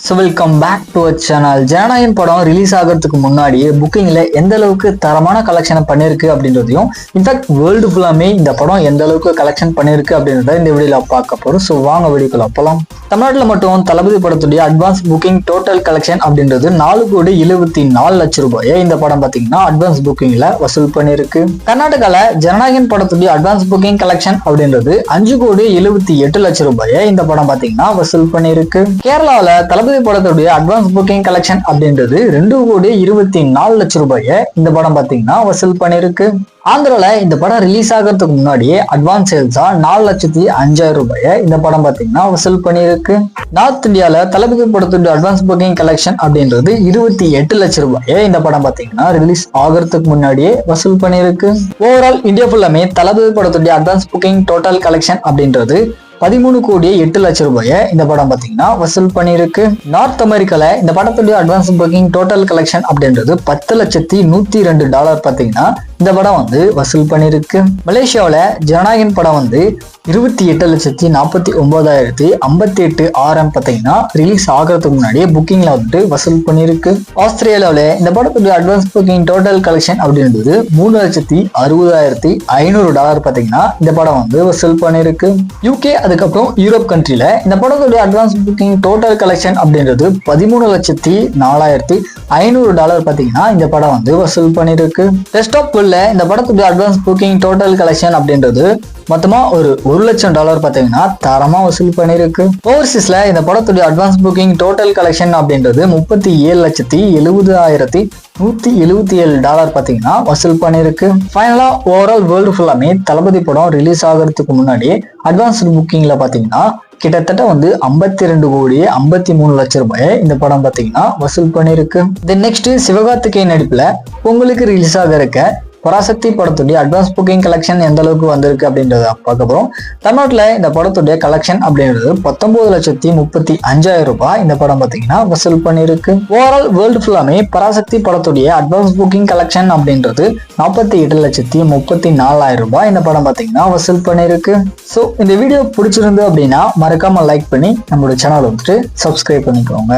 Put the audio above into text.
So welcome back to our channel. Jananayagan படம் release ஆகிறதுக்கு முன்னாடியே புக்கிங்ல எந்த அளவுக்கு தரமான கலெக்ஷன் பண்ணிருக்கு அப்படின்றதையும், இன்ஃபேக்ட் வேர்ல்டு ஃபுல்லாமே இந்த படம் எந்த அளவுக்கு கலெக்ஷன் பண்ணிருக்கு அப்படின்றத இந்த வீடியோல பார்க்க போறோம். ஸோ வாங்க வீடியோக்குள்ள போலாம். தமிழ்நாட்டில் மட்டும் தளபதி படத்துடைய அட்வான்ஸ் புக்கிங் டோட்டல் கலெக்ஷன் அப்படின்றது 4,74 லட்சம் ரூபாயை இந்த படம் பார்த்தீங்கன்னா அட்வான்ஸ் புக்கிங்ல வசூல் பண்ணிருக்கு. கர்நாடகால ஜனநாயகன் படத்துடைய அட்வான்ஸ் புக்கிங் கலெக்ஷன் அப்படின்றது 5,78 லட்சம் ரூபாயை இந்த படம் பார்த்தீங்கன்னா வசூல் பண்ணிருக்கு. கேரளாவில் தளபதி படத்துடைய அட்வான்ஸ் புக்கிங் கலெக்ஷன் அப்படின்றது 2,24 லட்சம் ரூபாயை இந்த படம் பார்த்தீங்கன்னா வசூல் பண்ணிருக்கு. ஆந்திரால இந்த படம் ரிலீஸ் ஆகிறதுக்கு முன்னாடியே அட்வான்ஸ் சேல்ஸா 4,05,000 ரூபாயை இந்த படம் பார்த்தீங்கன்னா வசூல் பண்ணியிருக்கு. நார்த் இந்தியால தளபதி படத்துடைய அட்வான்ஸ் புக்கிங் கலெக்ஷன் அப்படின்றது 28 லட்சம் ரூபாயை இந்த படம் பார்த்தீங்கன்னா ரிலீஸ் ஆகிறதுக்கு முன்னாடியே வசூல் பண்ணியிருக்கு. ஓவரால் இந்தியா ஃபுல்லாமே தளபதி படத்துடைய அட்வான்ஸ் புக்கிங் டோட்டல் கலெக்ஷன் அப்படின்றது 13,08 லட்சம் ரூபாயை இந்த படம் பார்த்தீங்கன்னா வசூல் பண்ணியிருக்கு. நார்த் அமெரிக்கால இந்த படத்துடைய அட்வான்ஸ் புக்கிங் டோட்டல் கலெக்ஷன் அப்படின்றது $10,102 பார்த்தீங்கன்னா இந்த படம் வசூல் பண்ணிருக்கு. மலேசியாவில் ஜனநாயகன் படம் 28,49,058 RM பார்த்தீங்கன்னா ரிலீஸ் ஆகிறதுக்கு முன்னாடியே புக்கிங்ல வசூல் பண்ணிருக்கு. ஆஸ்திரேலியாவில் இந்த படத்துடைய அட்வான்ஸ் புக்கிங் டோட்டல் கலெக்ஷன் அப்படின்றது $3,60,500 பார்த்தீங்கன்னா இந்த படம் வசூல் பண்ணிருக்கு. யூகே அதுக்கப்புறம் யூரோப் கண்ட்ரில இந்த படத்துடைய அட்வான்ஸ் புக்கிங் டோட்டல் கலெக்ஷன் அப்படின்றது $13,04,500 பார்த்தீங்கன்னா இந்த படம் வசூல் பண்ணிருக்கு. ரெஸ்ட் ஆஃப் இந்த படத்துடைய அட்வான்ஸ் புக்கிங் டோட்டல் கலெக்ஷன் அப்படின்றது மொத்தமா ஒரு $1 லட்சம் பார்த்தீங்கன்னா தரமா வசூல் பண்ணிருக்கு. ஓவர்சீஸ்ல இந்த படத்துடைய அட்வான்ஸ் புக்கிங் டோட்டல் கலெக்ஷன் அப்படின்றது $37,70,177 பார்த்தீங்கன்னா வசூல் பண்ணிருக்கு. ஃபைனலா ஓவரால் வேர்ல்டு ஃபுல்லாமே தளபதி படம் ரிலீஸ் ஆகிறதுக்கு முன்னாடி அட்வான்ஸ் புக்கிங்ல பாத்தீங்கன்னா கிட்டத்தட்ட 52,53 லட்சம் ரூபாயை இந்த படம் பாத்தீங்கன்னா வசூல் பண்ணிருக்கு. நெக்ஸ்ட் சிவகார்த்திகேயன் நடிப்புல உங்களுக்கு ரிலீஸ் ஆக இருக்க பராசக்தி படத்துடைய அட்வான்ஸ் புக்கிங் கலெக்ஷன் எந்த அளவுக்கு வந்திருக்கு அப்படின்றத பார்க்க போறோம். தமிழ்நாட்டில் இந்த படத்துடைய கலெக்ஷன் அப்படின்றது 19,35,000 ரூபாய் இந்த படம் பார்த்தீங்கன்னா வசூல் பண்ணிருக்கு. ஓவரால் வேர்ல்டு ஃபுல்லாமே பராசக்தி படத்துடைய அட்வான்ஸ் புக்கிங் கலெக்ஷன் அப்படின்றது 48,34,000 ரூபாய் இந்த படம் பார்த்தீங்கன்னா வசூல் பண்ணிருக்கு. ஸோ இந்த வீடியோ பிடிச்சிருந்து அப்படின்னா மறக்காம லைக் பண்ணி நம்மளோட சேனலை சப்ஸ்கிரைப் பண்ணிக்கோங்க.